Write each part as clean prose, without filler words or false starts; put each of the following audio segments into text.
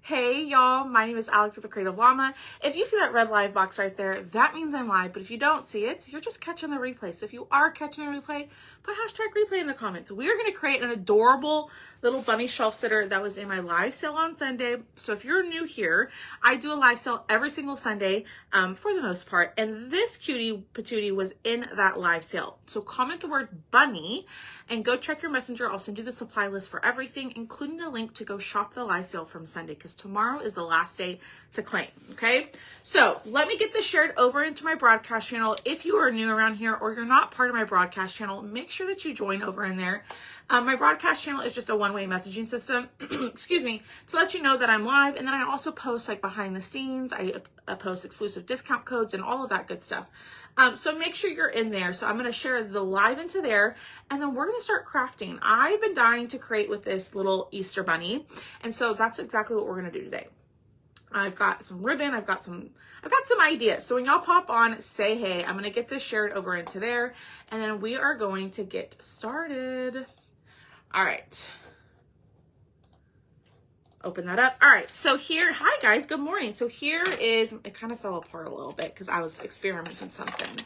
Hey y'all, my name is Alex with the Creative Llama. If you see that red live box right there, that means I'm live, but if you don't see it, you're just catching the replay. So if you are catching the replay, put hashtag replay in the comments. We are going to create an adorable little bunny shelf sitter that was in my live sale on Sunday. So if you're new here, I do a live sale every single Sunday for the most part, and this cutie patootie was in that live sale. So comment the word bunny and go check your messenger. I'll send you the supply list for everything, including the link to go shop the live sale from Sunday, because tomorrow is the last day to claim. Okay, so let me get this shared over into my broadcast channel. If you are new around here or you're not part of my broadcast channel, make sure that you join over in there. My broadcast channel is just a one-way messaging system, excuse me, to let you know that I'm live. And then I also post like behind the scenes. I post exclusive discount codes and all of that good stuff. So make sure you're in there. So I'm going to share the live into there, and then we're going to start crafting. I've been dying to create with this little Easter bunny, and so that's exactly what we're going to do today. I've got some ribbon. I've got some ideas. So when y'all pop on, say hey. I'm going to get this shared over into there, and then we are going to get started. All right. Open that up. All right, so here, hi guys, good morning. So here is, it kind of fell apart a little bit because I was experimenting something.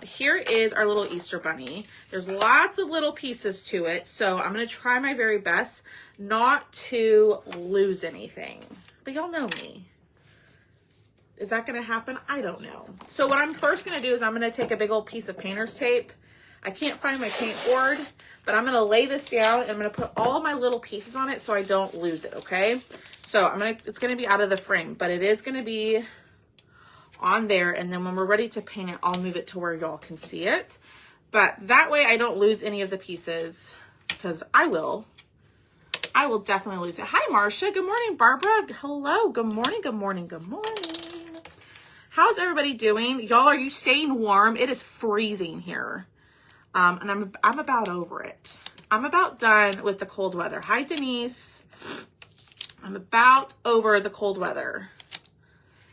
Here is our little Easter bunny. There's lots of little pieces to it, so I'm gonna try my very best not to lose anything. But y'all know me. Is that gonna happen? I don't know. So what I'm first gonna do is I'm gonna take a big old piece of painter's tape. I can't find my paint board, but I'm gonna lay this down and I'm gonna put all of my little pieces on it so I don't lose it, okay? So it's gonna be out of the frame, but it is gonna be on there, and then when we're ready to paint it, I'll move it to where y'all can see it. But that way I don't lose any of the pieces, because I will definitely lose it. Hi, Marcia. Good morning, Barbara. Hello. Good morning, good morning, good morning. How's everybody doing? Y'all, are you staying warm? It is freezing here. And I'm about over it. I'm about done with the cold weather. Hi, Denise. I'm about over the cold weather.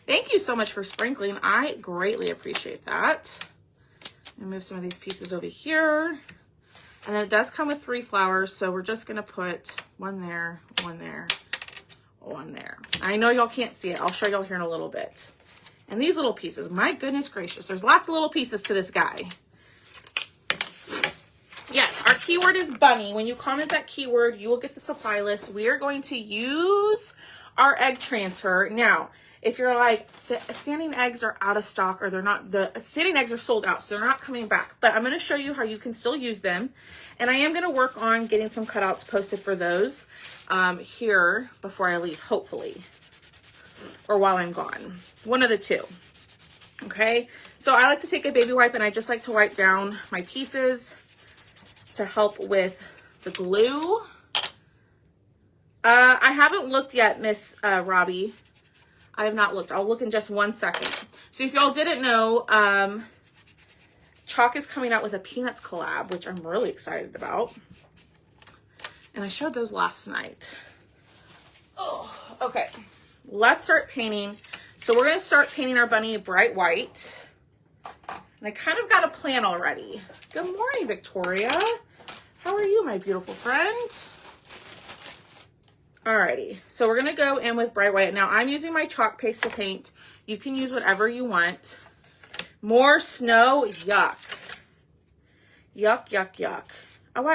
Thank you so much for sprinkling. I greatly appreciate that. Let me move some of these pieces over here. And then it does come with 3 flowers, so we're just gonna put one there, one there, one there. I know y'all can't see it. I'll show y'all here in a little bit. And these little pieces, my goodness gracious, there's lots of little pieces to this guy. Yes, our keyword is bunny. When you comment that keyword, you will get the supply list. We are going to use our egg transfer. Now, if you're like, the standing eggs are out of stock, or the standing eggs are sold out, so they're not coming back. But I'm going to show you how you can still use them. And I am going to work on getting some cutouts posted for those here before I leave, hopefully. Or while I'm gone. One of the two. Okay? So I like to take a baby wipe, and I just like to wipe down my pieces to help with the glue. I haven't looked yet, Miss Robbie. I have not looked. I'll look in just 1 second. So if y'all didn't know, Chalk is coming out with a Peanuts collab, which I'm really excited about. And I showed those last night. Oh, okay. Let's start painting. So we're going to start painting our bunny bright white. And I kind of got a plan already. Good morning, Victoria. How are you, my beautiful friend? Alrighty, so we're gonna go in with bright white. Now I'm using my chalk paste to paint. You can use whatever you want. More snow, yuck. Yuck, yuck, yuck. Oh,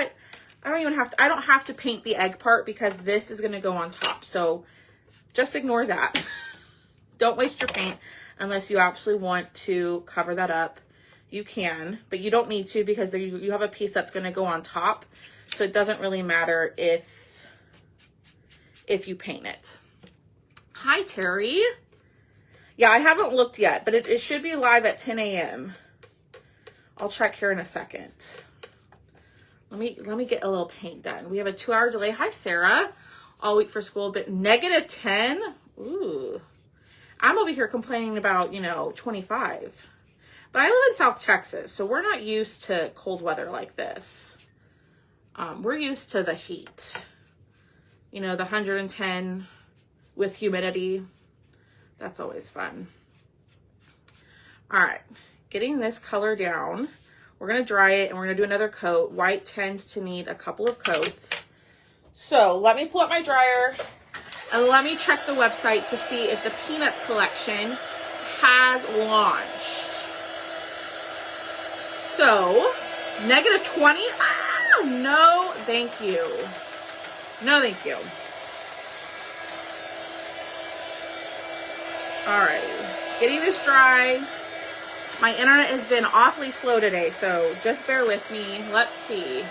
I don't have to paint the egg part because this is gonna go on top. So just ignore that. Don't waste your paint unless you absolutely want to cover that up. You can, but you don't need to, because you have a piece that's going to go on top. So it doesn't really matter if you paint it. Hi, Terry. Yeah, I haven't looked yet, but it should be live at 10 a.m. I'll check here in a second. Let me get a little paint done. We have a 2-hour delay. Hi, Sarah. All week for school, but -10. Ooh. I'm over here complaining about, 25. But I live in South Texas, so we're not used to cold weather like this. We're used to the heat. The 110 with humidity. That's always fun. All right, getting this color down. We're going to dry it, and we're going to do another coat. White tends to need a couple of coats. So let me pull up my dryer. And let me check the website to see if the Peanuts collection has launched. So, -20? Ah, no, thank you. No, thank you. Alright, getting this dry. My internet has been awfully slow today, so just bear with me. Let's see.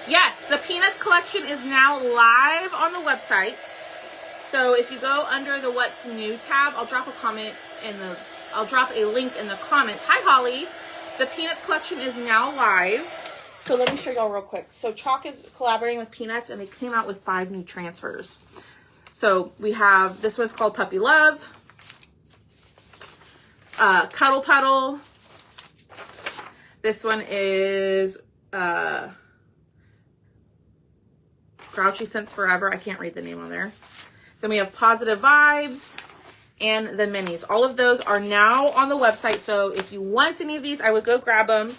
Yes, the Peanuts collection is now live on the website. So if you go under the What's New tab, I'll drop a link in the comments. Hi, Holly. The Peanuts collection is now live. So let me show y'all real quick. So Chalk is collaborating with Peanuts, and they came out with 5 new transfers. So we have, this one's called Puppy Love, Cuddle Puddle. This one is Grouchy Sense Forever. I can't read the name on there. Then we have Positive Vibes and the minis. All of those are now on the website. So if you want any of these, I would go grab them.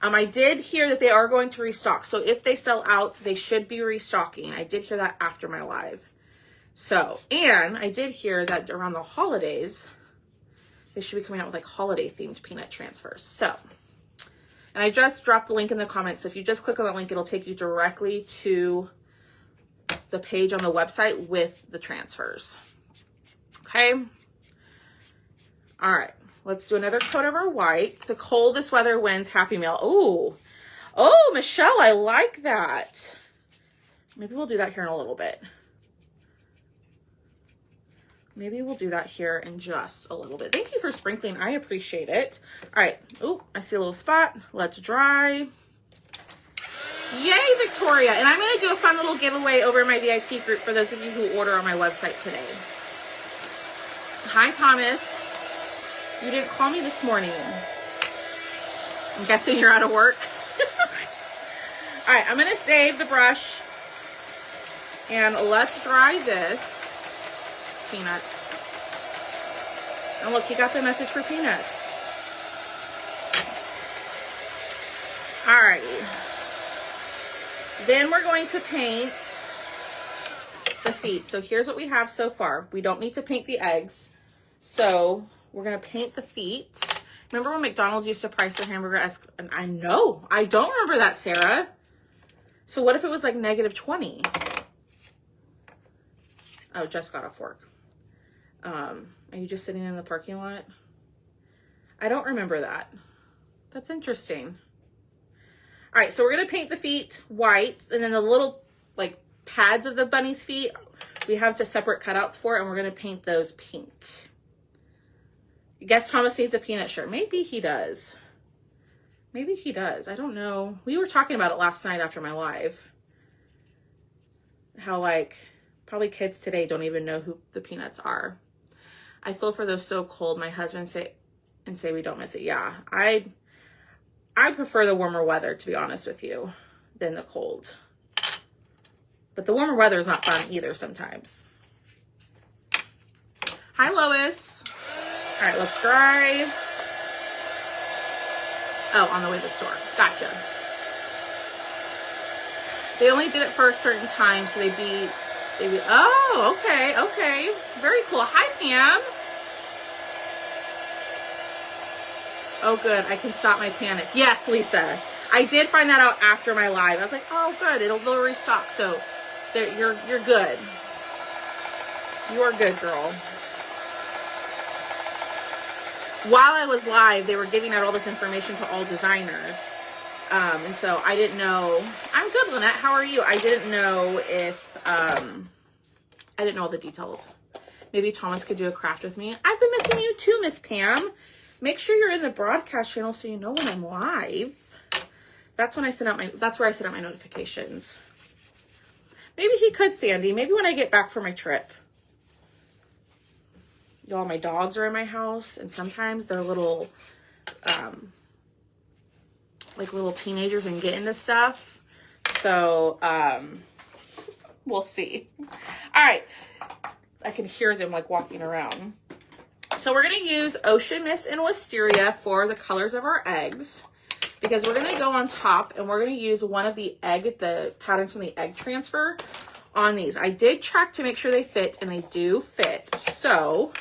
I did hear that they are going to restock. So if they sell out, they should be restocking. I did hear that after my live. So, and I did hear that around the holidays, they should be coming out with like holiday themed peanut transfers. So, and I just dropped the link in the comments. So if you just click on that link, it'll take you directly to the page on the website with the transfers. Okay. All right. Let's do another coat of our white. The coldest weather wins Happy Meal. Oh, Michelle, I like that. Maybe we'll do that here in a little bit. Maybe we'll do that here in just a little bit. Thank you for sprinkling. I appreciate it. All right. Oh, I see a little spot. Let's dry. Yay, Victoria. And I'm going to do a fun little giveaway over in my VIP group for those of you who order on my website today. Hi, Thomas. You didn't call me this morning. I'm guessing you're out of work. All right, I'm going to save the brush. And let's dry this. Peanuts. And look, he got the message for Peanuts. Alrighty. Then we're going to paint the feet. So here's what we have so far. We don't need to paint the eggs. So we're going to paint the feet. Remember when McDonald's used to price their hamburger as... And I know. I don't remember that, Sarah. So what if it was like -20? Oh, just got off work. Are you just sitting in the parking lot? I don't remember that. That's interesting. All right, so we're going to paint the feet white, and then the little like pads of the bunny's feet, we have to separate cutouts for, and we're going to paint those pink. I guess Thomas needs a peanut shirt. Maybe he does. Maybe he does. I don't know. We were talking about it last night after my live. How like probably kids today don't even know who the Peanuts are. I feel for those so cold. My husband say we don't miss it. Yeah, I prefer the warmer weather, to be honest with you, than the cold. But the warmer weather is not fun either sometimes. Hi, Lois. All right, let's dry. Oh, on the way to the store. Gotcha. They only did it for a certain time, so they'd be, oh, okay. Very cool. Hi, Pam. Oh, good. I can stop my panic. Yes, Lisa. I did find that out after my live. I was like, oh, good. They'll restock. So you're good. You are good, girl. While I was live, they were giving out all this information to all designers. And so I didn't know. I'm good, Lynette. How are you? I didn't know if, I didn't know all the details. Maybe Thomas could do a craft with me. I've been missing you too, Miss Pam. Make sure you're in the broadcast channel so you know when I'm live. That's when I send out that's where I send out my notifications. Maybe he could, Sandy. Maybe when I get back from my trip. Y'all, my dogs are in my house, and sometimes they're little, like little teenagers and get into stuff. So, we'll see. All right. I can hear them like walking around. So we're going to use Ocean Mist and Wisteria for the colors of our eggs, because we're going to go on top and we're going to use one of the patterns from the egg transfer on these. I did check to make sure they fit, and they do fit. So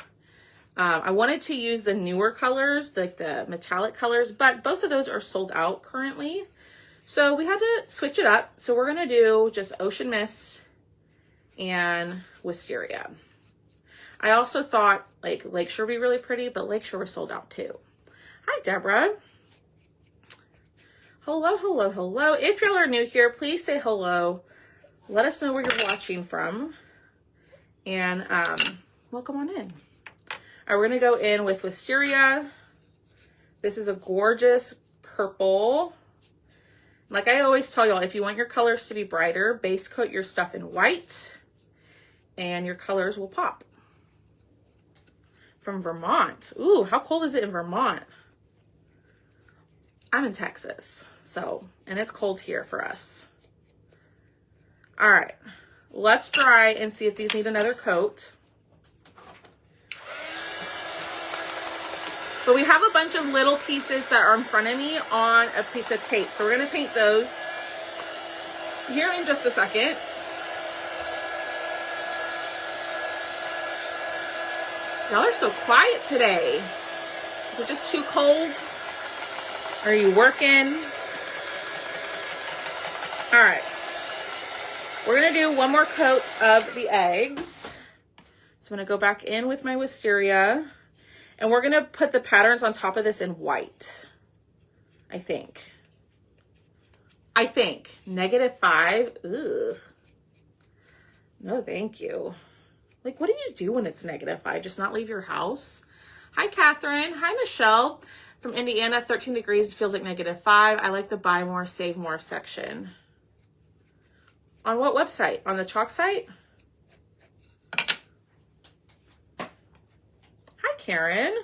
I wanted to use the newer colors, like the metallic colors, but both of those are sold out currently. So we had to switch it up. So we're going to do just Ocean Mist and Wisteria. I also thought like Lakeshore would be really pretty, but Lakeshore was sold out too. Hi, Deborah. Hello, hello, hello. If y'all are new here, please say hello. Let us know where you're watching from. And welcome on in. All right, we're going to go in with Wisteria. This is a gorgeous purple. Like I always tell y'all, if you want your colors to be brighter, base coat your stuff in white and your colors will pop. From Vermont. Ooh, how cold is it in Vermont? I'm in Texas, so, and it's cold here for us. All right, let's dry and see if these need another coat. But we have a bunch of little pieces that are in front of me on a piece of tape. So we're going to paint those here in just a second. Y'all are so quiet today. Is it just too cold? Are you working? All right. We're going to do one more coat of the eggs. So I'm going to go back in with my Wisteria. And we're going to put the patterns on top of this in white. I think. -5. Ugh. No, thank you. Like, what do you do when it's -5? Just not leave your house? Hi, Catherine. Hi, Michelle. From Indiana, 13 degrees feels like -5. I like the buy more, save more section. On what website? On the Chalk site? Hi, Karen.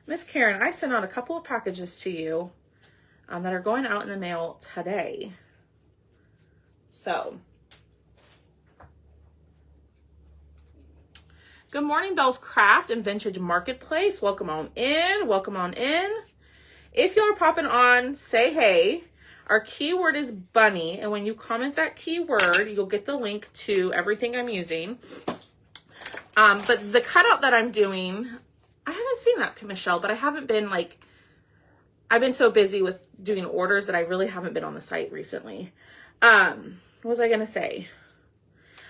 Miss Karen, I sent out a couple of packages to you that are going out in the mail today. So, good morning, Bell's Craft and Vintage Marketplace. Welcome on in. Welcome on in. If y'all are popping on, say hey. Our keyword is bunny, and when you comment that keyword, you'll get the link to everything I'm using. But the cutout that I'm doing, I haven't seen that, Michelle, but I haven't been like, I've been so busy with doing orders that I really haven't been on the site recently. What was I going to say?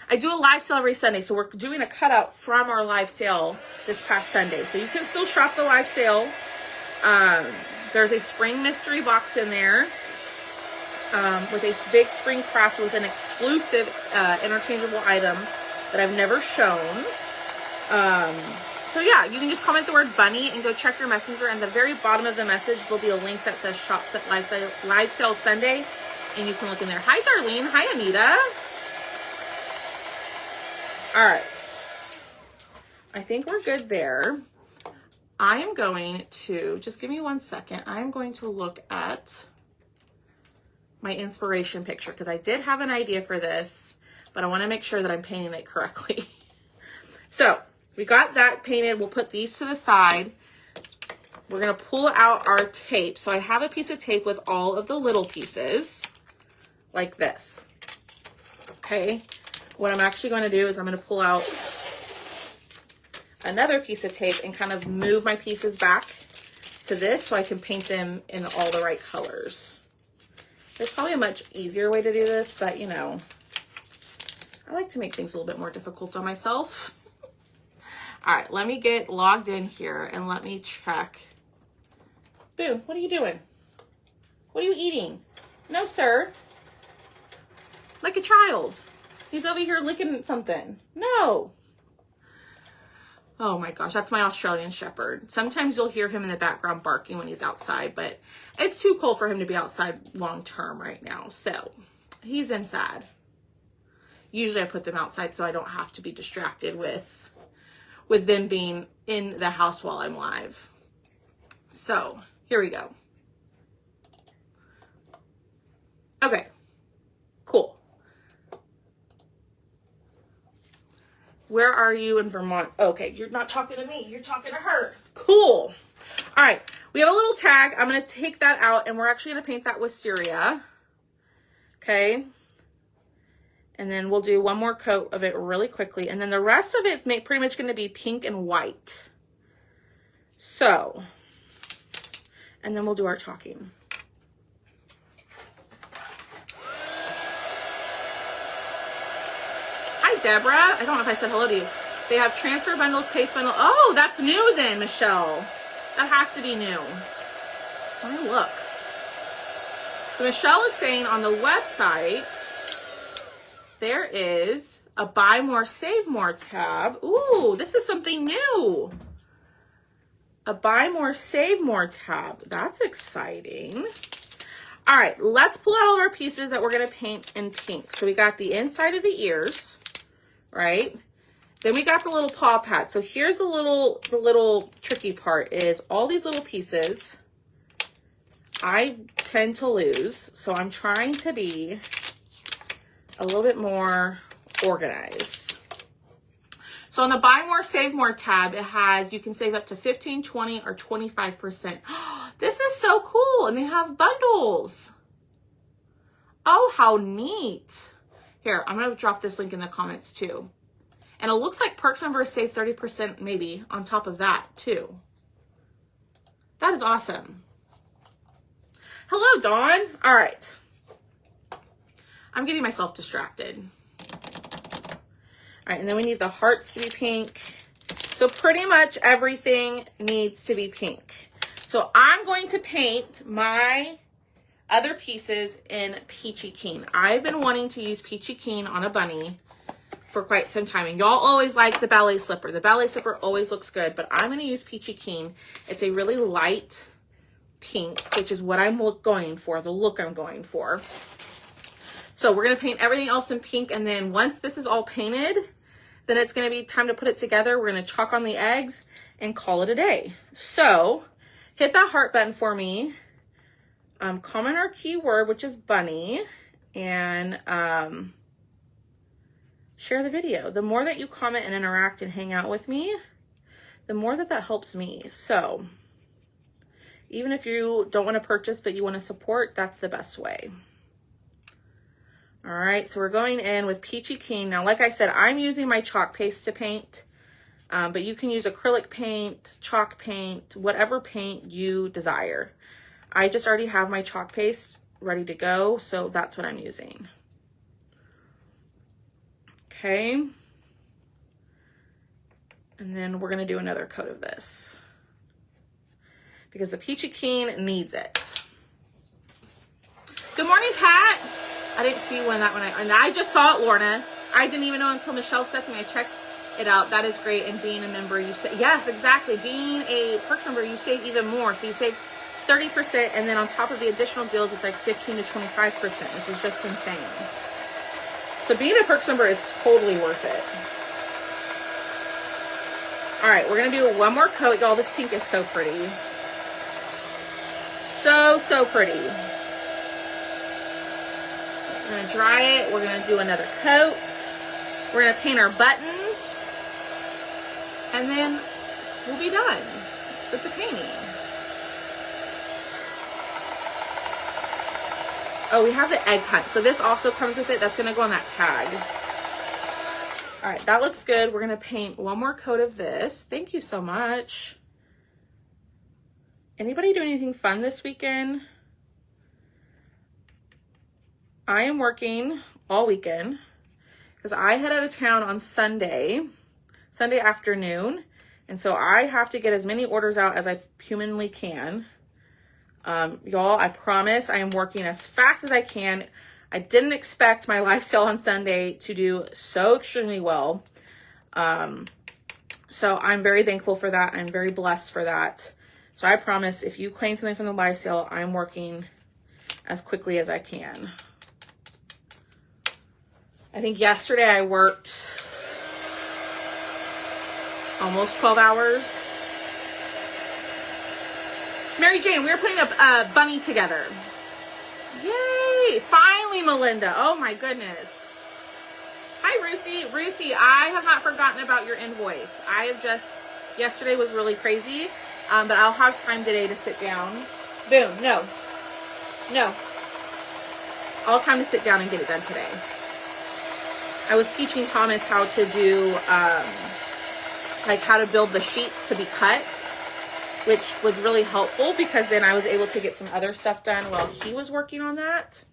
I do a live sale every Sunday, so we're doing a cutout from our live sale this past Sunday. So you can still shop the live sale. There's a spring mystery box in there with a big spring craft with an exclusive interchangeable item that I've never shown. So yeah, you can just comment the word bunny and go check your messenger. And at the very bottom of the message, there'll be a link that says Shop Live Sale Sunday. And you can look in there. Hi, Darlene. Hi, Anita. All right. I think we're good there. I am going to, just give me 1 second. I'm going to look at my inspiration picture because I did have an idea for this, but I want to make sure that I'm painting it correctly. So we got that painted. We'll put these to the side. We're going to pull out our tape. So I have a piece of tape with all of the little pieces like this. Okay. What I'm actually going to do is I'm going to pull out another piece of tape and kind of move my pieces back to this so I can paint them in all the right colors. There's probably a much easier way to do this, but you know, I like to make things a little bit more difficult on myself. All right, let me get logged in here and let me check. Boo, what are you doing? What are you eating? No, sir. Like a child. He's over here licking something. No. Oh my gosh, that's my Australian Shepherd. Sometimes you'll hear him in the background barking when he's outside, but it's too cold for him to be outside long term right now. So he's inside. Usually I put them outside so I don't have to be distracted with them being in the house while I'm live. So here we go. Okay, cool. Where are you in Vermont? Okay, you're not talking to me. You're talking to her. Cool. All right, we have a little tag. I'm going to take that out, and we're actually going to paint that Wisteria. Okay. And then we'll do one more coat of it really quickly. And then the rest of it's pretty much going to be pink and white. So, and then we'll do our chalking. Hi, Deborah. I don't know if I said hello to you. They have transfer bundles, paste bundle. Oh, that's new then, Michelle. That has to be new. Let me look. So Michelle is saying on the website, there is a buy more, save more tab. Ooh, this is something new. A buy more, save more tab. That's exciting. All right, let's pull out all of our pieces that we're gonna paint in pink. So we got the inside of the ears, right? Then we got the little paw pad. So here's the little tricky part is all these little pieces I tend to lose. So I'm trying to be a little bit more organized. So on the buy more, save more tab, it has, you can save up to 15, 20, or 25%. This is so cool. And they have bundles. Oh, how neat. Here, I'm going to drop this link in the comments too. And it looks like Perks members save 30% maybe on top of that too. That is awesome. Hello, Dawn. All right. I'm getting myself distracted. All right, and then we need the hearts to be pink. So pretty much everything needs to be pink. So I'm going to paint my other pieces in Peachy Keen. I've been wanting to use Peachy Keen on a bunny for quite some time. And y'all always like the ballet slipper. The ballet slipper always looks good, but I'm going to use Peachy Keen. It's a really light pink, which is what I'm going for, the look I'm going for. So we're going to paint everything else in pink. And then once this is all painted, then it's going to be time to put it together. We're going to chalk on the eggs and call it a day. So hit that heart button for me. Comment our keyword, which is bunny, and share the video. The more that you comment and interact and hang out with me, the more that helps me. So even if you don't want to purchase, but you want to support, that's the best way. All right, so we're going in with Peachy Keen. Now, like I said, I'm using my chalk paste to paint, but you can use acrylic paint, chalk paint, whatever paint you desire. I just already have my chalk paste ready to go, so that's what I'm using. Okay. And then we're gonna do another coat of this because the Peachy Keen needs it. Good morning, Pat. I didn't see when and I just saw it, Lorna. I didn't even know until Michelle said to me. I checked it out. That is great. And being a member, you say, yes, exactly. Being a Perks member, you save even more. So you save 30%, and then on top of the additional deals, it's like 15 to 25%, which is just insane. So being a Perks member is totally worth it. All right, we're gonna do one more coat. Y'all, this pink is so pretty. So, so pretty. We're gonna dry it. We're gonna do another coat. We're gonna paint our buttons. And then we'll be done with the painting. Oh, we have the egg hunt. So this also comes with it. That's gonna go on that tag. All right, that looks good. We're gonna paint one more coat of this. Thank you so much. Anybody doing anything fun this weekend? I am working all weekend because I head out of town on Sunday afternoon. And so I have to get as many orders out as I humanly can. Y'all, I promise I am working as fast as I can. I didn't expect my live sale on Sunday to do so extremely well. So I'm very thankful for that. I'm very blessed for that. So I promise if you claim something from the live sale, I'm working as quickly as I can. I think yesterday I worked almost 12 hours. Mary Jane, we are putting a bunny together. Yay! Finally, Melinda. Oh my goodness. Hi, Ruthie. Ruthie, I have not forgotten about your invoice. I have just, yesterday was really crazy, but I'll have time today to sit down. Boom. No. I'll have time to sit down and get it done today. I was teaching Thomas how to do, like how to build the sheets to be cut, which was really helpful because then I was able to get some other stuff done while he was working on that.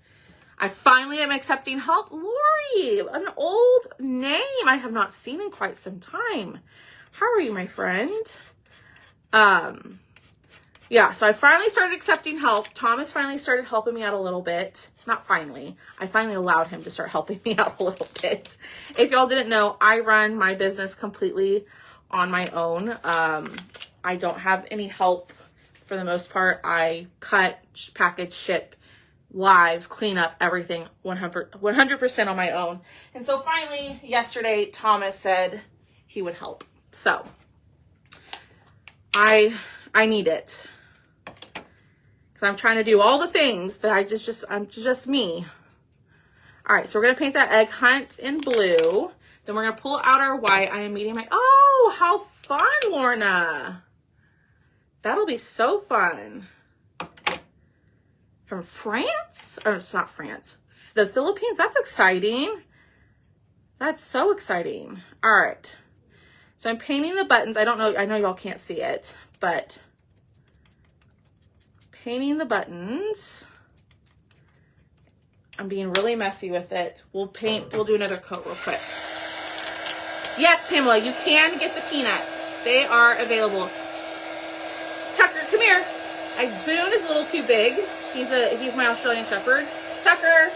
I finally am accepting help. Lori, an old name I have not seen in quite some time. How are you, my friend? Yeah, so I finally started accepting help. Thomas finally started helping me out a little bit. Not finally. I finally allowed him to start helping me out a little bit. If y'all didn't know, I run my business completely on my own. I don't have any help for the most part. I cut, package, ship, lives, clean up, everything 100% on my own. And so finally, yesterday, Thomas said he would help. So I need it. Because I'm trying to do all the things, but I'm just me. All right, so we're going to paint that egg hunt in blue. Then we're going to pull out our white. I am meeting my, oh, how fun, Lorna. That'll be so fun. From France? Or it's not France. The Philippines? That's exciting. That's so exciting. All right. So I'm painting the buttons. I know y'all can't see it, but painting the buttons. I'm being really messy with it. We'll do another coat real quick. Yes, Pamela, you can get the peanuts. They are available. Tucker, come here. Boone is a little too big. He's my Australian Shepherd. Tucker,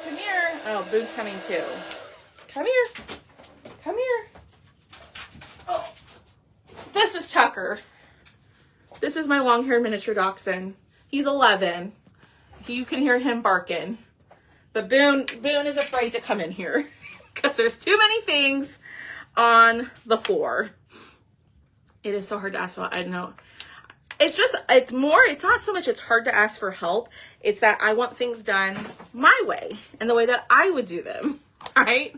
come here. Oh, Boone's coming too. Come here. Oh, this is Tucker. This is my long-haired miniature dachshund. He's 11. You can hear him barking. But Boone is afraid to come in here because there's too many things on the floor. It is so hard to ask for. I know. It's not so much it's hard to ask for help. It's that I want things done my way and the way that I would do them. Right?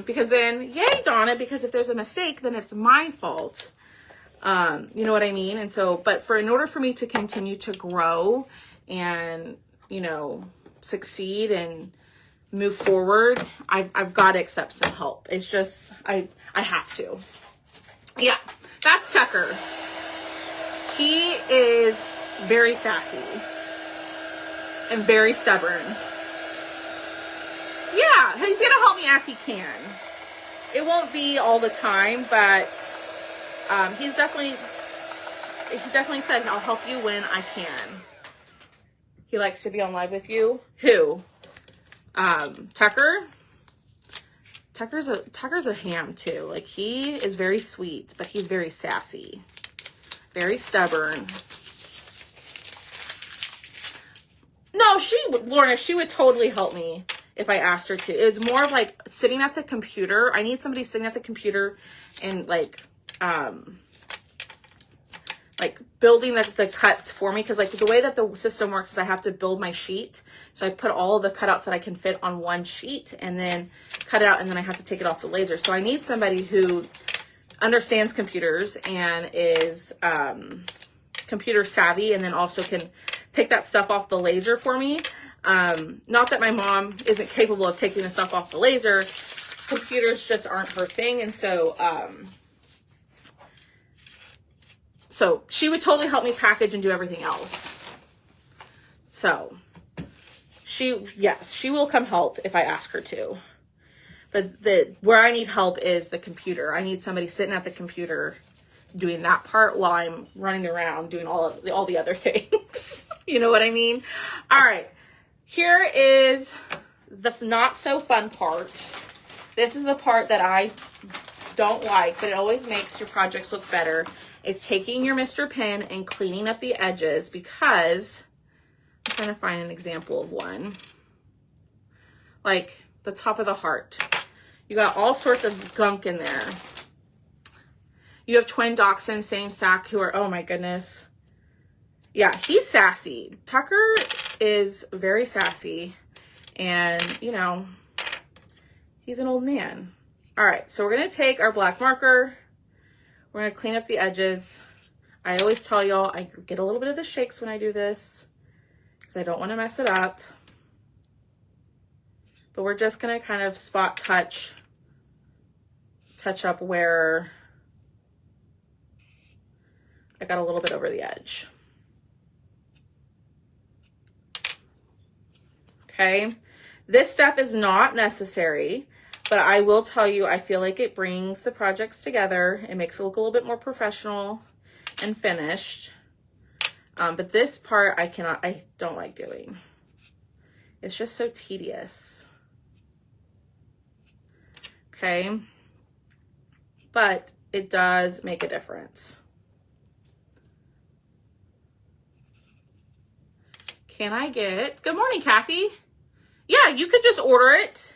Because then, yay, Donna, because if there's a mistake, then it's my fault. You know what I mean? And so, but in order for me to continue to grow and, succeed and move forward, I've got to accept some help. It's just, I have to. Yeah, that's Tucker. He is very sassy and very stubborn. Yeah, he's going to help me as he can. It won't be all the time, but he definitely said, I'll help you when I can. He likes to be on live with you. Who? Tucker? Tucker's a ham too. Like, he is very sweet, but he's very sassy. Very stubborn. No, Lorna, she would totally help me if I asked her to. It's more of like sitting at the computer. I need somebody sitting at the computer and like building the cuts for me, because like the way that the system works is I have to build my sheet. So I put all of the cutouts that I can fit on one sheet and then cut it out, and then I have to take it off the laser. So I need somebody who understands computers and is computer savvy, and then also can take that stuff off the laser for me. Not that my mom isn't capable of taking the stuff off the laser. Computers just aren't her thing. And so she would totally help me package and do everything else. So she will come help if I ask her to. But where I need help is the computer. I need somebody sitting at the computer doing that part while I'm running around doing all the other things. You know what I mean? All right. Here is the not so fun part. This is the part that I don't like, but it always makes your projects look better. It's taking your Mr. Pen and cleaning up the edges, because I'm trying to find an example of one. Like the top of the heart. You got all sorts of gunk in there. You have twin dachshunds, same sack, who are, oh my goodness. Yeah, he's sassy. Tucker is very sassy, and he's an old man. All right, so we're gonna take our black marker. We're gonna clean up the edges. I always tell y'all I get a little bit of the shakes when I do this because I don't want to mess it up. but we're just going to kind of spot touch up where I got a little bit over the edge. Okay, this step is not necessary, but I will tell you, I feel like it brings the projects together. It makes it look a little bit more professional and finished. But this part I don't like doing. It's just so tedious. Okay, but it does make a difference. Can I get, good morning, Kathy. Yeah, you could just order it.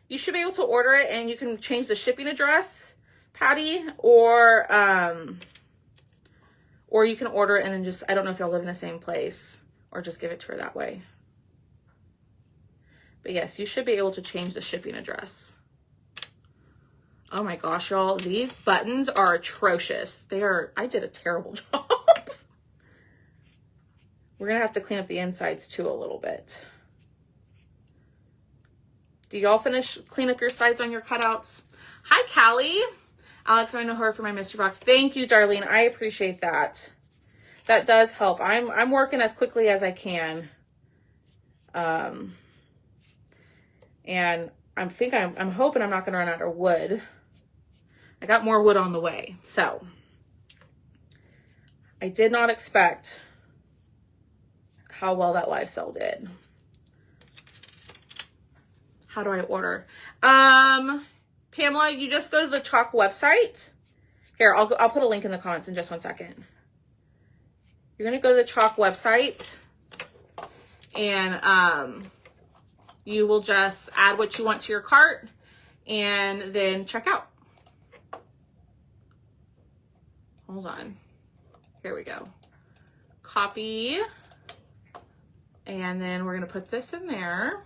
You should be able to order it, and you can change the shipping address, Patty, or you can order it and then just, I don't know if y'all live in the same place, or just give it to her that way. But yes, you should be able to change the shipping address. Oh my gosh, y'all, these buttons are atrocious. I did a terrible job. We're gonna have to clean up the insides too a little bit. Do y'all clean up your sides on your cutouts? Hi, Callie. Alex, I know her for my Mystery Box. Thank you, Darlene. I appreciate that. That does help. I'm working as quickly as I can. And I'm hoping I'm not going to run out of wood. I got more wood on the way. So I did not expect how well that live sell did. How do I order? Pamela, you just go to the Chalk website. Here, I'll put a link in the comments in just 1 second. You're going to go to the Chalk website, and you will just add what you want to your cart and then check out. Hold on. Here we go. Copy. And then we're going to put this in there.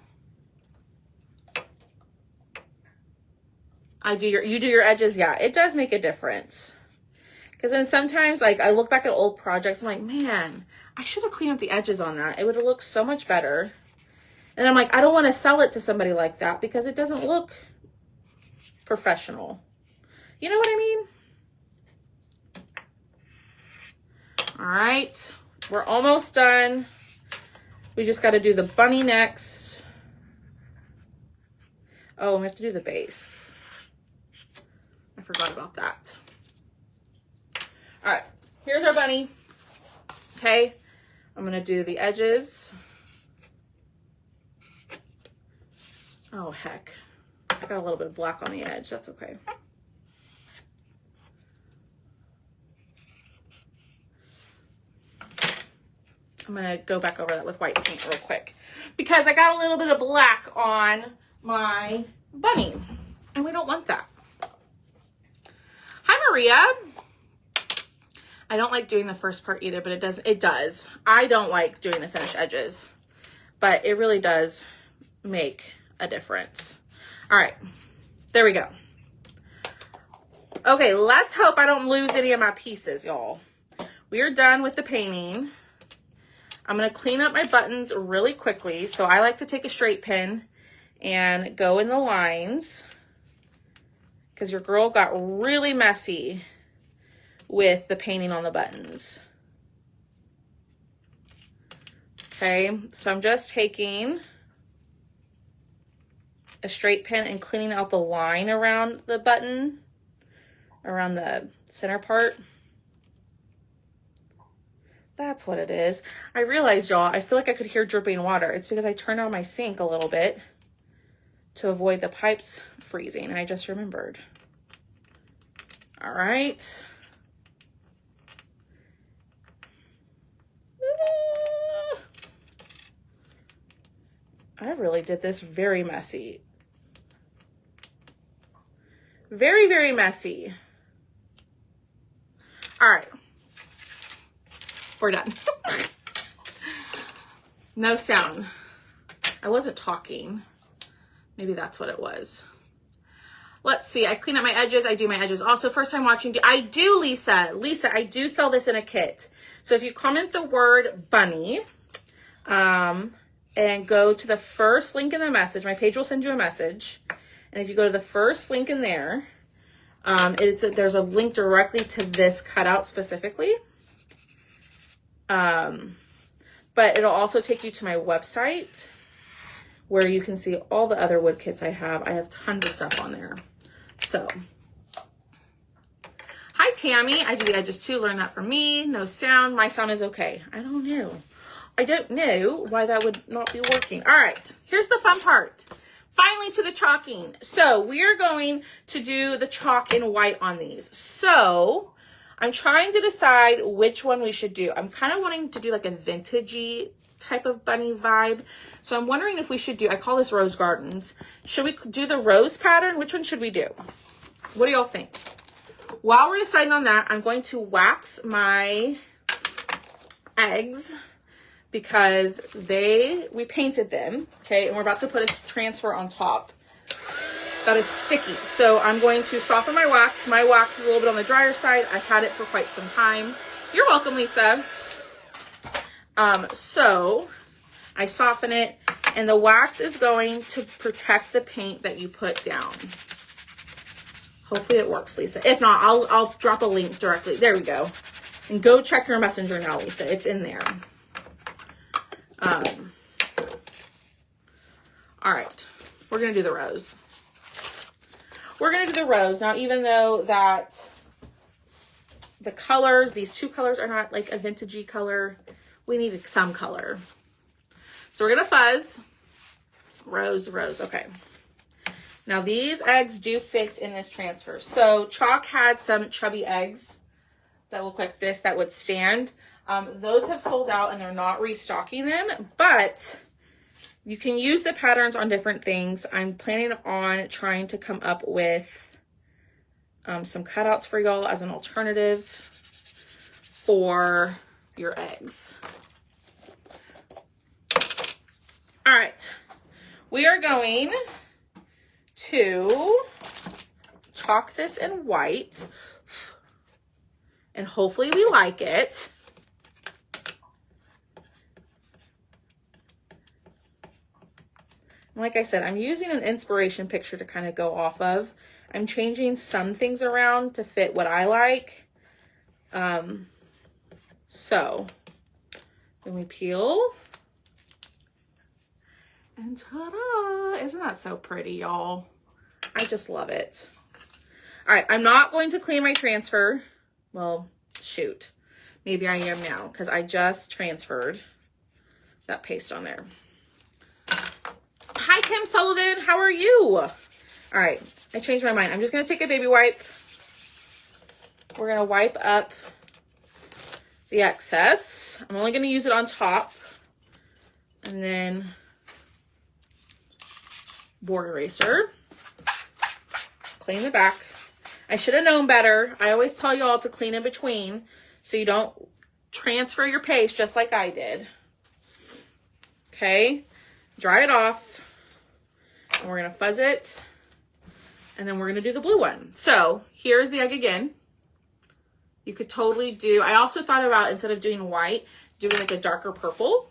You do your edges. Yeah, it does make a difference. Because then sometimes, like, I look back at old projects, I'm like, man, I should have cleaned up the edges on that. It would have looked so much better. And I'm like, I don't want to sell it to somebody like that because it doesn't look professional. You know what I mean? All right, we're almost done. We just got to do the bunny next. Oh, we have to do the base. I forgot about that. All right, here's our bunny. Okay, I'm gonna do the edges. Oh, heck. I got a little bit of black on the edge. That's okay. I'm gonna go back over that with white paint real quick because I got a little bit of black on my bunny and we don't want that. Hi, Maria. I don't like doing the first part either, but it does. I don't like doing the finished edges, but it really does make a difference. All right, there we go. Okay, let's hope I don't lose any of my pieces, y'all. We are done with the painting. I'm gonna clean up my buttons really quickly. So I like to take a straight pin and go in the lines because your girl got really messy with the painting on the buttons. Okay, so I'm just taking a straight pin and cleaning out the line around the button, around the center part. That's what it is. I realized, y'all, I feel like I could hear dripping water. It's because I turned on my sink a little bit to avoid the pipes freezing, and I just remembered. All right. I really did this very messy. Very, very messy. All right. We're done. No sound. I wasn't talking. Maybe that's what it was. Let's see. I clean up my edges. I do my edges. Also, first time watching. I do, Lisa. Lisa, I do sell this in a kit. So if you comment the word bunny, and and go to the first link in the message. My page will send you a message. And if you go to the first link in there, there's a link directly to this cutout specifically. But it'll also take you to my website where you can see all the other wood kits I have. I have tons of stuff on there. So, hi Tammy, I do the edges too. Learn that from me. No sound. My sound is okay. I don't know. I don't know why that would not be working. All right, here's the fun part. Finally to the chalking. So we are going to do the chalk in white on these. So I'm trying to decide which one we should do. I'm kind of wanting to do like a vintagey type of bunny vibe. So I'm wondering if we should do, I call this Rose Gardens. Should we do the rose pattern? Which one should we do? What do y'all think? While we're deciding on that, I'm going to wax my eggs because we painted them, okay? And we're about to put a transfer on top that is sticky. So I'm going to soften my wax. My wax is a little bit on the drier side. I've had it for quite some time. You're welcome, Lisa. So I soften it, and the wax is going to protect the paint that you put down. Hopefully it works, Lisa. If not, I'll drop a link directly. There we go. And go check your messenger now, Lisa. It's in there. All right, we're gonna do the rose. We're gonna do the rose. Now, even though that the colors, these two colors are not like a vintagey color, we need some color. So we're gonna fuzz. Rose, rose, okay. Now these eggs do fit in this transfer. So Chalk had some chubby eggs that look like this that would stand. Those have sold out and they're not restocking them, but you can use the patterns on different things. I'm planning on trying to come up with some cutouts for y'all as an alternative for your eggs. All right, we are going to chalk this in white and hopefully we like it. Like I said, I'm using an inspiration picture to kind of go off of. I'm changing some things around to fit what I like. So then we peel. And ta-da! Isn't that so pretty, y'all? I just love it. All right, I'm not going to clean my transfer. Well, shoot. Maybe I am now because I just transferred that paste on there. Hi, Kim Sullivan. How are you? All right, I changed my mind. I'm just going to take a baby wipe. We're going to wipe up the excess. I'm only going to use it on top. And then board eraser. Clean the back. I should have known better. I always tell y'all to clean in between so you don't transfer your paste just like I did. Okay, dry it off. And we're going to fuzz it. And then we're going to do the blue one. So here's the egg again. You could totally do, I also thought about, instead of doing white, doing like a darker purple.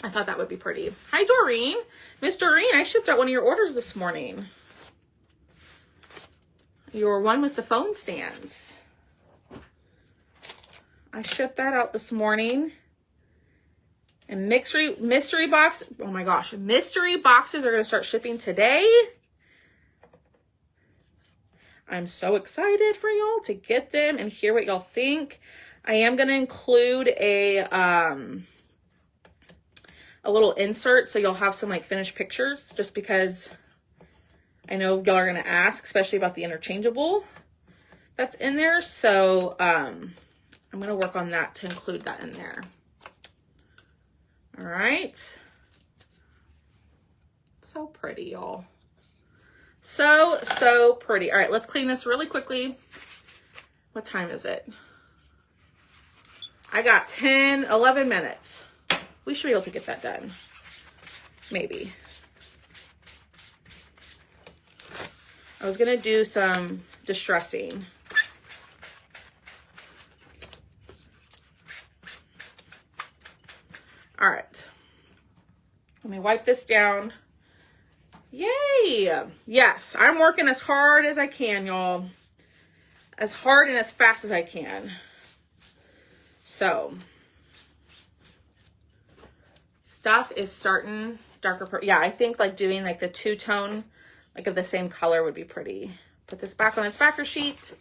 I thought that would be pretty. Hi, Doreen. Miss Doreen, I shipped out one of your orders this morning. Your one with the phone stands. I shipped that out this morning. And mystery box, oh my gosh, mystery boxes are going to start shipping today. I'm so excited for y'all to get them and hear what y'all think. I am going to include a little insert so you'll have some like finished pictures, just because I know y'all are going to ask, especially about the interchangeable that's in there. So I'm going to work on that to include that in there. All right. So pretty, y'all. So pretty. All right, let's clean this really quickly. What time is it? I got 10, 11 minutes. We should be able to get that done. Maybe. I was going to do some distressing. All right. wipe this down. Yay! Yes, I'm working as hard as I can, y'all. As hard and as fast as I can. So, stuff is starting darker purple. Yeah, I think like doing like the two-tone, like of the same color would be pretty. Put this back on its backer sheet,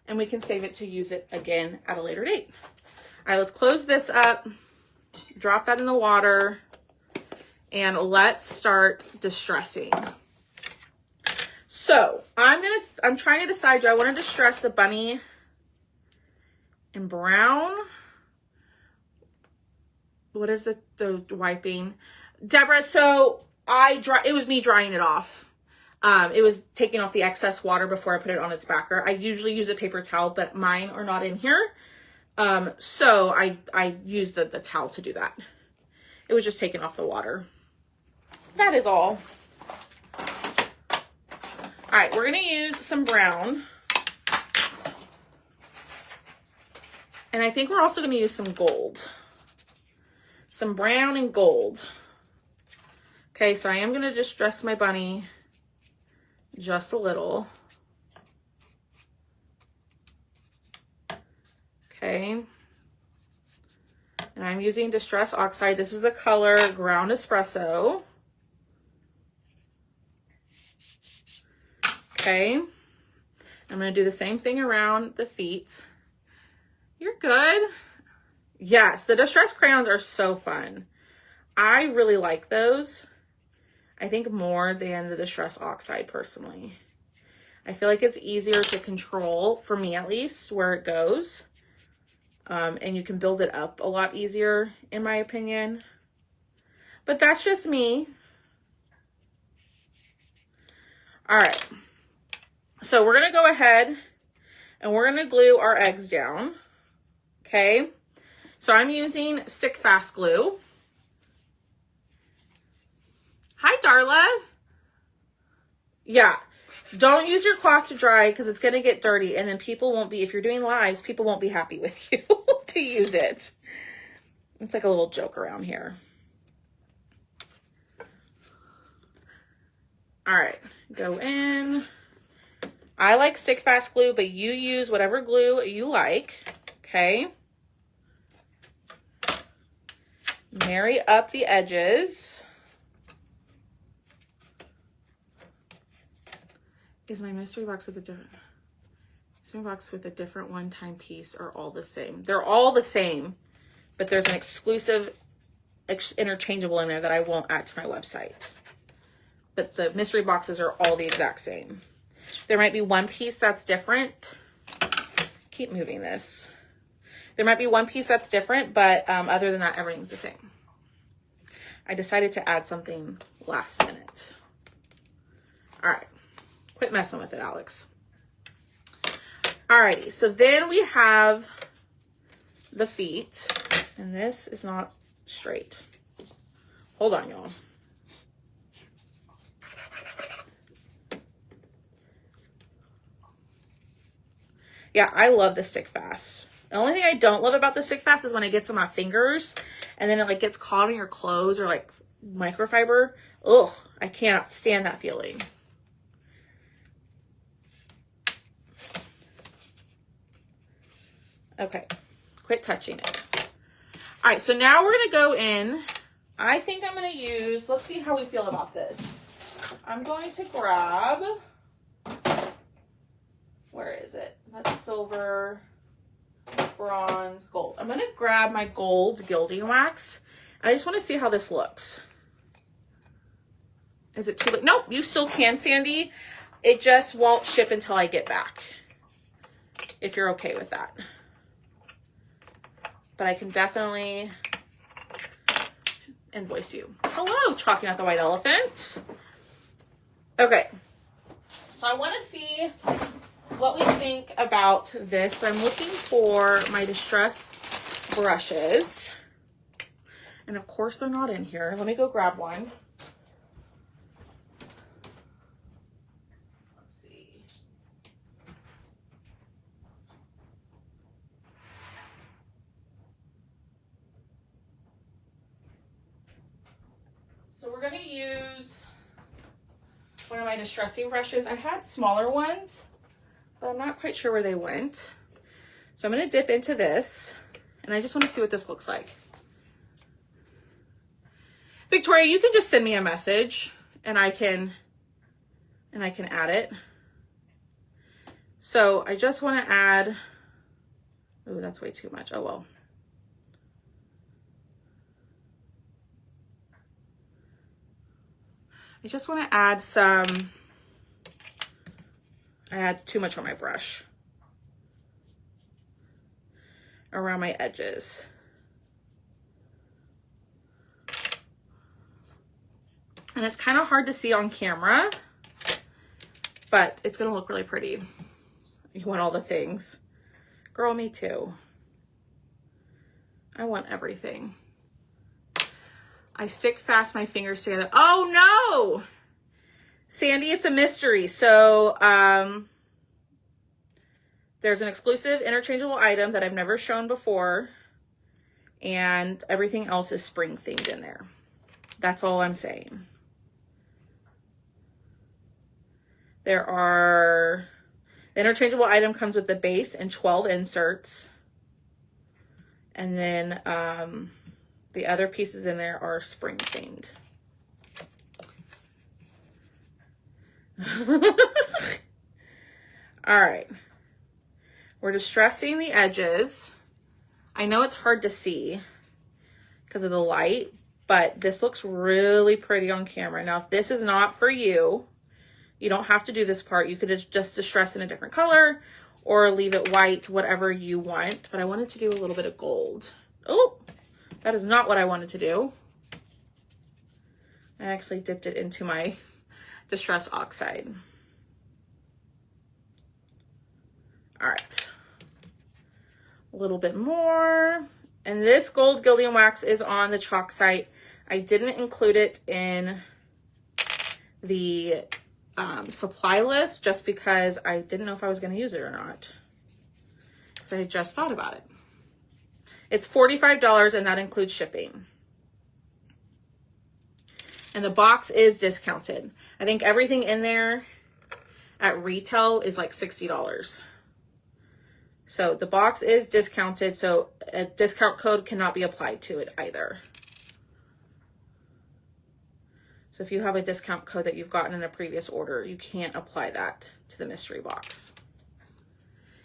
and we can save it to use it again at a later date. All right, let's close this up, drop that in the water, and let's start distressing. So I'm trying to decide, do I want to distress the bunny in brown? What is the wiping? Deborah, so it was me drying it off. It was taking off the excess water before I put it on its backer. I usually use a paper towel, but mine are not in here. So I used the towel to do that. It was just taking off the water. That is all. All right, we're going to use some brown. And I think we're also going to use some gold. Some brown and gold. Okay, so I am going to just dress my bunny just a little. Okay. And I'm using Distress Oxide. This is the color Ground Espresso. Okay. I'm going to do the same thing around the feet. You're good. Yes, the Distress crayons are so fun. I really like those. I think more than the Distress Oxide personally. I feel like it's easier to control, for me at least, where it goes. And you can build it up a lot easier, in my opinion. But that's just me. All right. So we're going to go ahead and we're going to glue our eggs down. Okay. So I'm using Stick Fast glue. Hi, Darla. Yeah. Don't use your cloth to dry because it's going to get dirty, and then people won't be, if you're doing lives, people won't be happy with you to use it. It's like a little joke around here. All right. Go in. I like Stick Fast glue, but you use whatever glue you like. Okay. Marry up the edges. Is my mystery box with a different one-time piece or all the same? They're all the same, but there's an exclusive interchangeable in there that I won't add to my website. But the mystery boxes are all the exact same. There might be one piece that's different. Keep moving this. There might be one piece that's different, but other than that, everything's the same. I decided to add something last minute. All right. Quit messing with it, Alex. Alrighty, so then we have the feet, and this is not straight. Hold on, y'all. Yeah, I love the Stick Fast. The only thing I don't love about the Stick Fast is when it gets on my fingers, and then it like gets caught in your clothes or like microfiber. Ugh, I cannot stand that feeling. Okay, quit touching it. All right, so now we're gonna go in. I think I'm gonna use, let's see how we feel about this. I'm going to grab, where is it? That's silver, bronze, gold. I'm gonna grab my gold gilding wax. I just wanna see how this looks. Is it too late? Nope, you still can, Sandy. It just won't ship until I get back, if you're okay with that. But I can definitely invoice you. Hello, Chalking Out the White Elephant. Okay, so I want to see what we think about this, but I'm looking for my distress brushes. And of course they're not in here. Let me go grab one. So So we're going to use one of my distressing brushes. I had smaller ones, but I'm not quite sure where they went. So I'm going to dip into this, and I just want to see what this looks like. Victoria, you can just send me a message and I can add it. So I just want to add, oh, that's way too much. Oh, well. I just want to add some, I had too much on my brush around my edges. And it's kind of hard to see on camera, but it's going to look really pretty. You want all the things. Girl, me too. I want everything. I stick fast my fingers together. Oh no! Sandy, it's a mystery. So, there's an exclusive interchangeable item that I've never shown before, and everything else is spring themed in there. That's all I'm saying. The interchangeable item comes with the base and 12 inserts. And then the other pieces in there are spring themed. All right. We're distressing the edges. I know it's hard to see because of the light, but this looks really pretty on camera. Now, if this is not for you, you don't have to do this part. You could just distress in a different color or leave it white, whatever you want. But I wanted to do a little bit of gold. Oh, that is not what I wanted to do. I actually dipped it into my Distress Oxide. All right. A little bit more. And this gold gilding wax is on the chalk site. I didn't include it in the supply list just because I didn't know if I was going to use it or not. Because I had just thought about it. It's $45 and that includes shipping. And the box is discounted. I think everything in there at retail is like $60. So the box is discounted, so a discount code cannot be applied to it either. So if you have a discount code that you've gotten in a previous order, you can't apply that to the mystery box.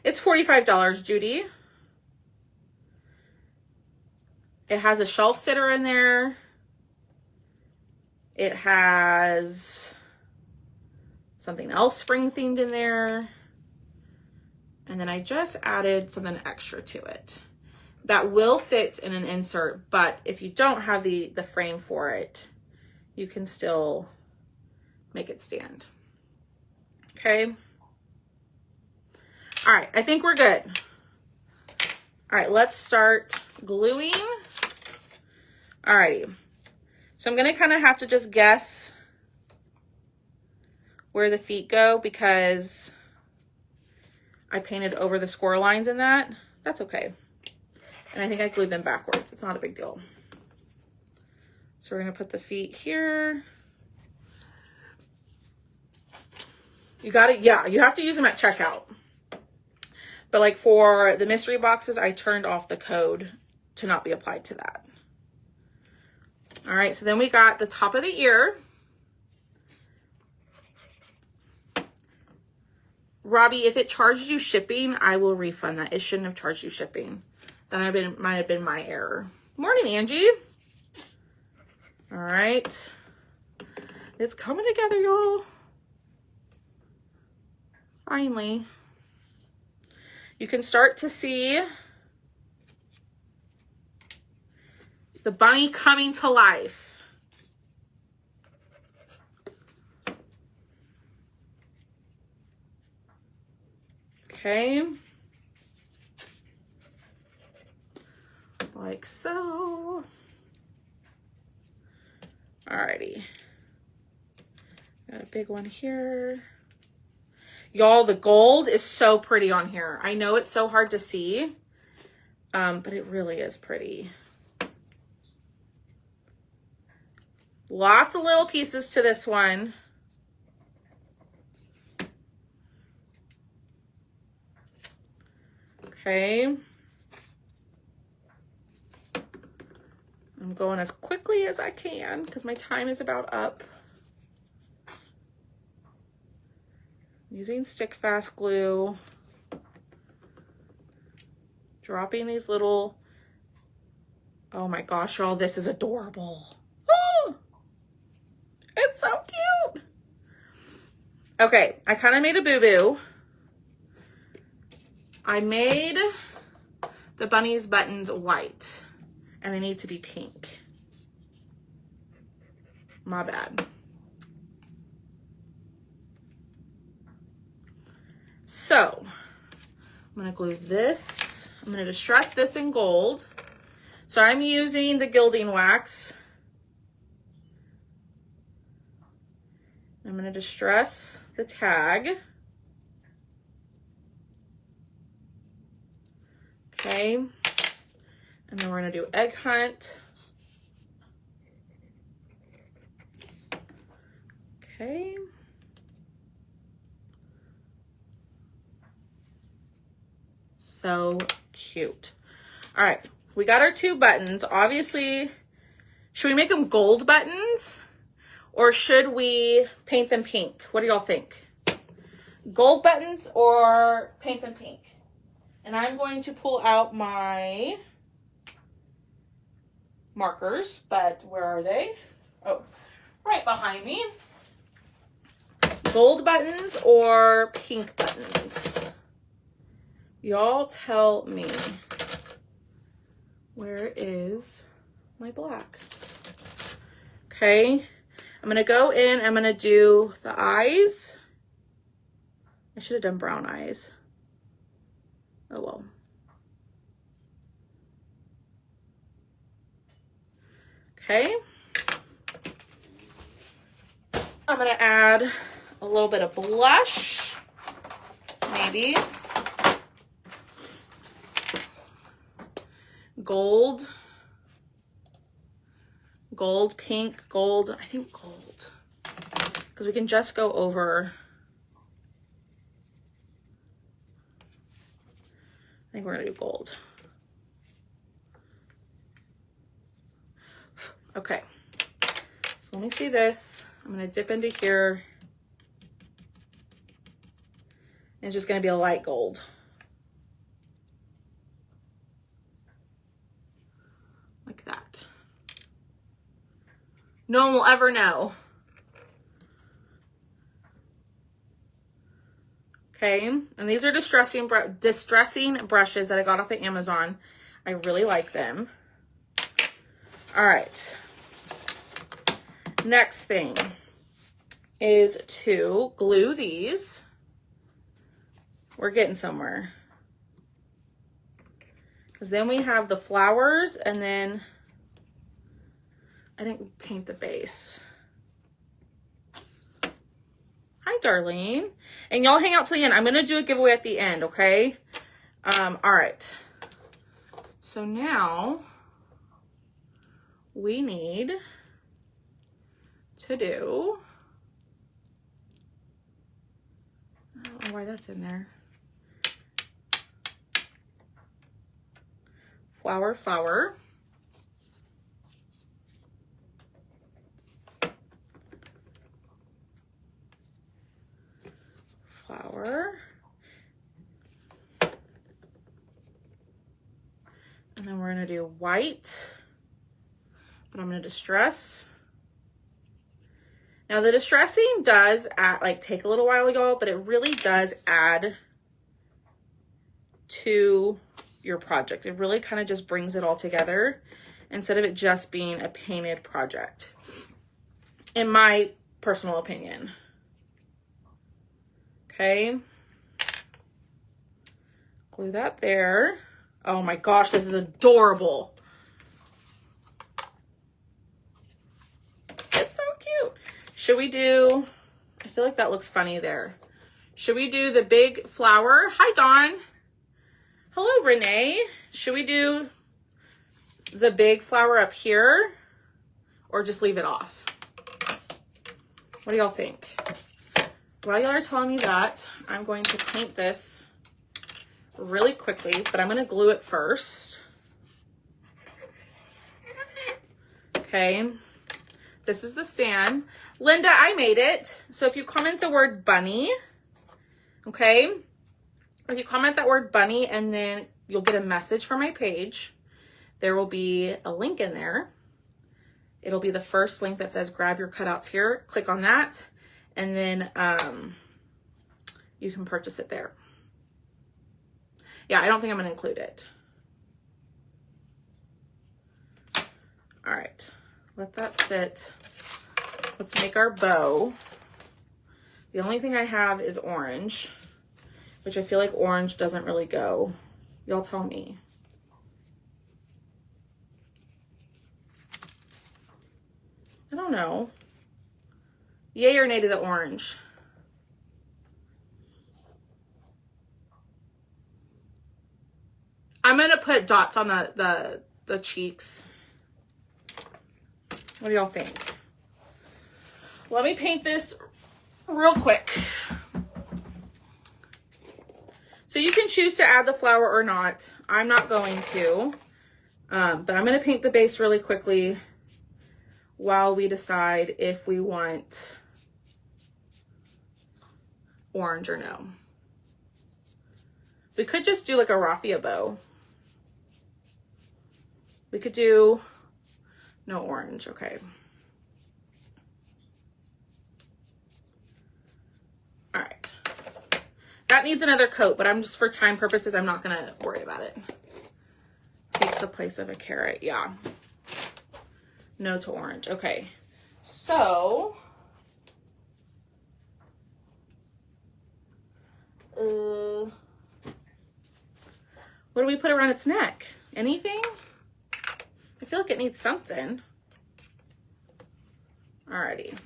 It's $45, Judy. It has a shelf sitter in there. It has something else spring themed in there. And then I just added something extra to it that will fit in an insert, but if you don't have the frame for it, you can still make it stand. Okay. All right, I think we're good. All right, let's start gluing. All righty. So I'm gonna kind of have to just guess where the feet go because I painted over the score lines in that. That's okay. And I think I glued them backwards. It's not a big deal. So we're going to put the feet here. You got it. Yeah, you have to use them at checkout. But like for the mystery boxes, I turned off the code to not be applied to that. All right, so then we got the top of the ear. Robbie, if it charged you shipping, I will refund that. It shouldn't have charged you shipping. That might have been my error. Morning, Angie. All right. It's coming together, y'all. Finally. You can start to see the bunny coming to life. Okay. Like so. Alrighty. Got a big one here. Y'all, the gold is so pretty on here. I know it's so hard to see, but it really is pretty. Lots of little pieces to this one. Okay. I'm going as quickly as I can because my time is about up. Using stick fast glue. Dropping these little, oh my gosh, y'all, this is adorable. Oh, it's so cute. Okay, I kind of made a boo-boo. I made the bunny's buttons white and they need to be pink. My bad. So I'm gonna glue this. I'm gonna distress this in gold. So I'm using the gilding wax. I'm gonna distress the tag. Okay, and then we're gonna do egg hunt. Okay. So cute. All right, we got our 2 buttons. Obviously, should we make them gold buttons or should we paint them pink? What do y'all think? Gold buttons or paint them pink? And I'm going to pull out my markers, but where are they? Oh, right behind me. Gold buttons or pink buttons? Y'all tell me. Where is my black? Okay, I'm gonna go in, I'm gonna do the eyes. I should have done brown eyes. Oh well. Okay. I'm gonna add a little bit of blush, maybe. Gold. Gold, pink, gold. I think gold. Because we can just go over. I think we're gonna do gold. Okay. So let me see this. I'm gonna dip into here. And it's just gonna be a light gold. Like that. No one will ever know. Okay, and these are distressing brushes that I got off of Amazon. I really like them. All right. Next thing is to glue these. We're getting somewhere. Because then we have the flowers, and then I didn't paint the base. Hi, Darlene. And y'all hang out till the end. I'm going to do a giveaway at the end, okay? All right. So now we need to do, I don't know why that's in there. Flower, flower. Flower. And then we're going to do white, but I'm going to distress. Now the distressing does add, like, take a little while ago, but it really does add to your project. It really kind of just brings it all together instead of it just being a painted project, in my personal opinion. Okay. Glue that there. Oh my gosh, this is adorable. It's so cute. Should we do, I feel like that looks funny there. Should we do the big flower? Hi, Dawn. Hello, Renee. Should we do the big flower up here or just leave it off? What do y'all think? While y'all are telling me that, I'm going to paint this really quickly, but I'm going to glue it first. Okay. This is the stand. Linda, I made it. So if you comment the word bunny, okay, if you comment that word bunny and then you'll get a message from my page, there will be a link in there. It'll be the first link that says grab your cutouts here. Click on that and then you can purchase it there. Yeah, I don't think I'm going to include it. All right, let that sit. Let's make our bow. The only thing I have is orange, which I feel like orange doesn't really go. Y'all tell me. I don't know. Yay or nay to the orange? I'm gonna put dots on the cheeks. What do y'all think? Let me paint this real quick. So you can choose to add the flower or not. I'm not going to, but I'm gonna paint the base really quickly while we decide if we want orange or no. We could just do like a raffia bow. We could do no orange, okay. All right. That needs another coat, but I'm just, for time purposes, I'm not gonna worry about it. Takes the place of a carrot, yeah. No to orange, okay. So, what do we put around its neck? Anything? I feel like it needs something. Alrighty.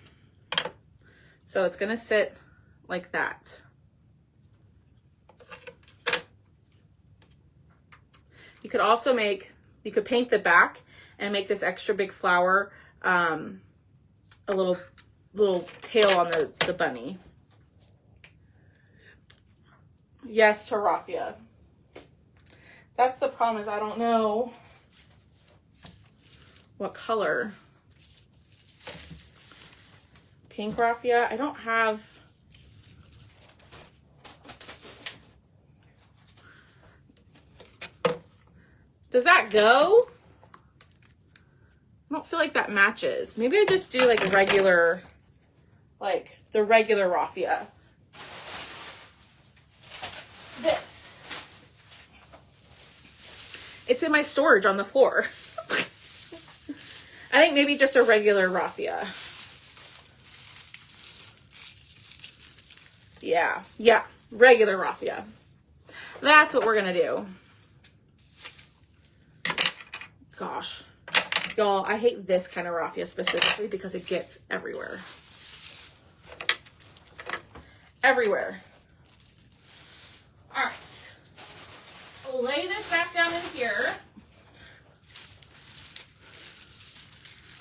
So it's gonna sit like that. You could also you could paint the back and make this extra big flower, a little tail on the bunny. Yes to raffia. That's the problem, is I don't know what color. Pink raffia. I don't have. Does that go? I don't feel like that matches. Maybe I just do like a regular, like the regular raffia. This. It's in my storage on the floor. I think maybe just a regular raffia. Yeah, regular raffia. That's what we're gonna do. Gosh, y'all, I hate this kind of raffia specifically because it gets everywhere. Everywhere. All right, we'll lay this back down in here.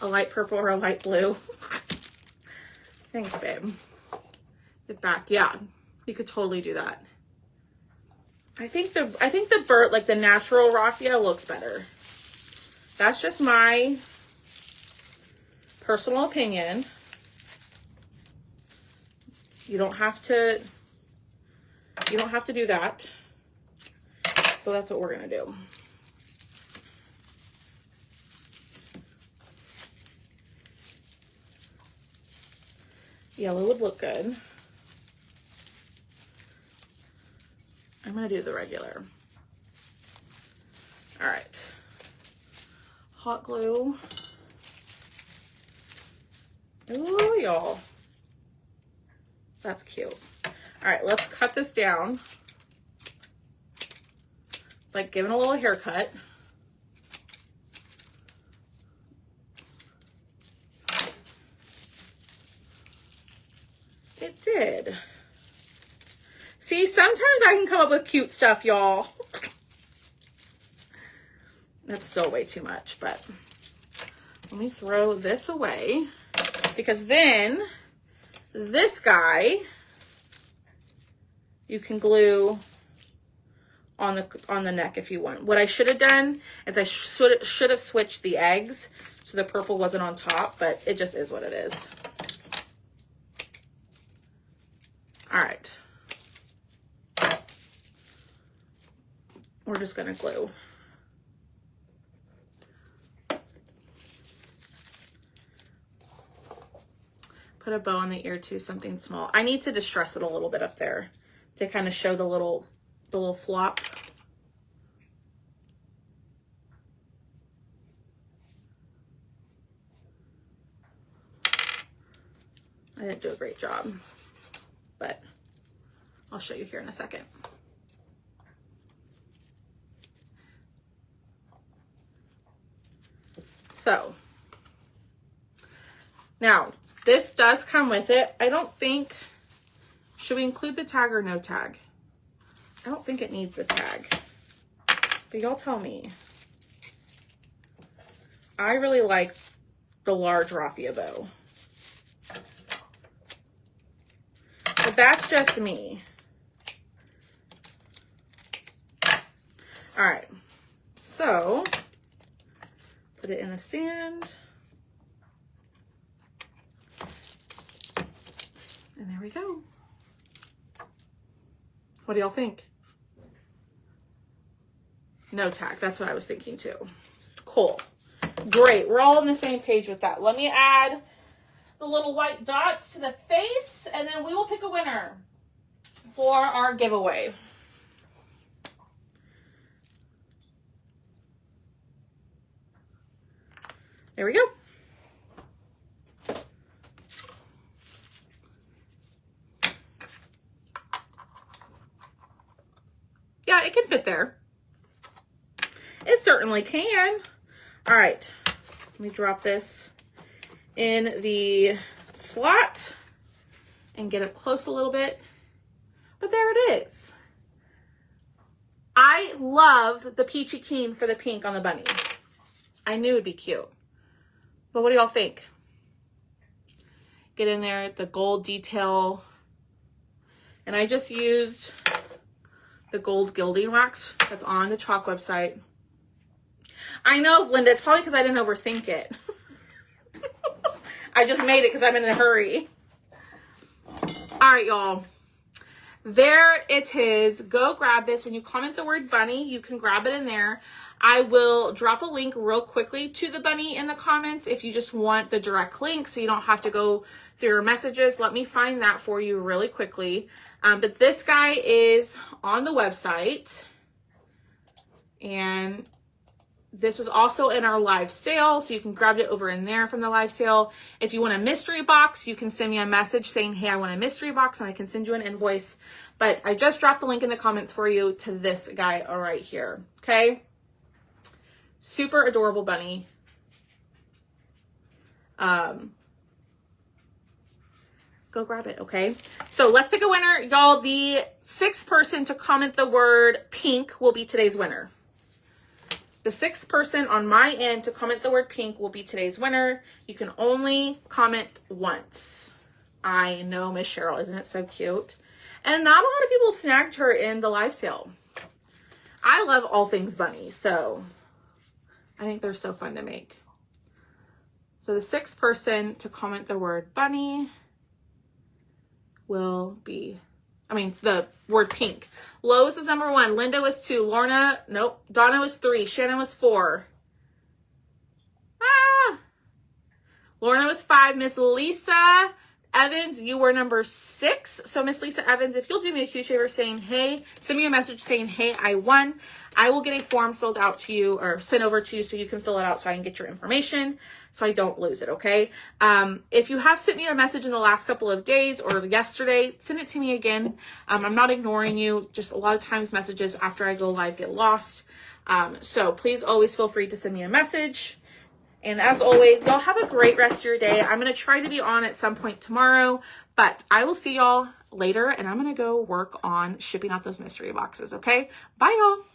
A light purple or a light blue. Thanks, babe. The back, yeah, you could totally do that. I think the bird, like the natural raffia, looks better. That's just my personal opinion. You don't have to do that, but that's what we're gonna do. Yellow would look good. I'm gonna do the regular. All right. Hot glue. Ooh, y'all. That's cute. All right, let's cut this down. It's like giving a little haircut. It did. See, sometimes I can come up with cute stuff, y'all. That's still way too much, but let me throw this away, because then This guy, you can glue on the neck if you want. What I should have done is I should have switched the eggs so the purple wasn't on top, but it just is what it is. All right. We're just gonna glue. Put a bow on the ear too, something small. I need to distress it a little bit up there to kind of show the little flop. I didn't do a great job, but I'll show you here in a second. So now this does come with it. I don't think, should we include the tag or no tag? I don't think it needs the tag, but y'all tell me. I really like the large raffia bow, but that's just me. All right, so put it in the stand. And there we go. What do y'all think? No tag, that's what I was thinking too. Cool, great, we're all on the same page with that. Let me add the little white dots to the face and then we will pick a winner for our giveaway. There we go. Yeah, it can fit there. It certainly can. All right, let me drop this in the slot and get up close a little bit. But there it is. I love the peachy keen for the pink on the bunny. I knew it'd be cute. But what do y'all think? Get in there, the gold detail. And I just used the gold gilding wax that's on the chalk website. I know, Linda, it's probably because I didn't overthink it. I just made it because I'm in a hurry. All right, y'all. There it is. Go grab this. When you comment the word bunny, you can grab it in there. I will drop a link real quickly to the bunny in the comments if you just want the direct link so you don't have to go through your messages. Let me find that for you really quickly. But this guy is on the website. And this was also in our live sale, so you can grab it over in there from the live sale. If you want a mystery box, you can send me a message saying, hey, I want a mystery box, and I can send you an invoice. But I just dropped the link in the comments for you to this guy right here, okay? Super adorable bunny. Go grab it, okay? So let's pick a winner. Y'all, the 6th person to comment the word pink will be today's winner. The 6th person on my end to comment the word pink will be today's winner. You can only comment once. I know, Miss Cheryl, isn't it so cute? And not a lot of people snagged her in the live sale. I love all things bunny, so I think they're so fun to make. So the 6th person to comment the word bunny will be, the word pink. Lowe's is number 1. Linda was 2. Lorna, nope. Donna was 3. Shannon was 4. Lorna was 5. Miss Lisa Evans, you were number 6. So Miss Lisa Evans, if you'll do me a huge favor saying, hey, send me a message saying, hey, I won. I will get a form filled out to you or sent over to you so you can fill it out so I can get your information so I don't lose it, okay? If you have sent me a message in the last couple of days or yesterday, send it to me again. I'm not ignoring you. Just a lot of times messages after I go live get lost. So please always feel free to send me a message. And as always, y'all have a great rest of your day. I'm going to try to be on at some point tomorrow, but I will see y'all later and I'm going to go work on shipping out those mystery boxes, okay? Bye, y'all.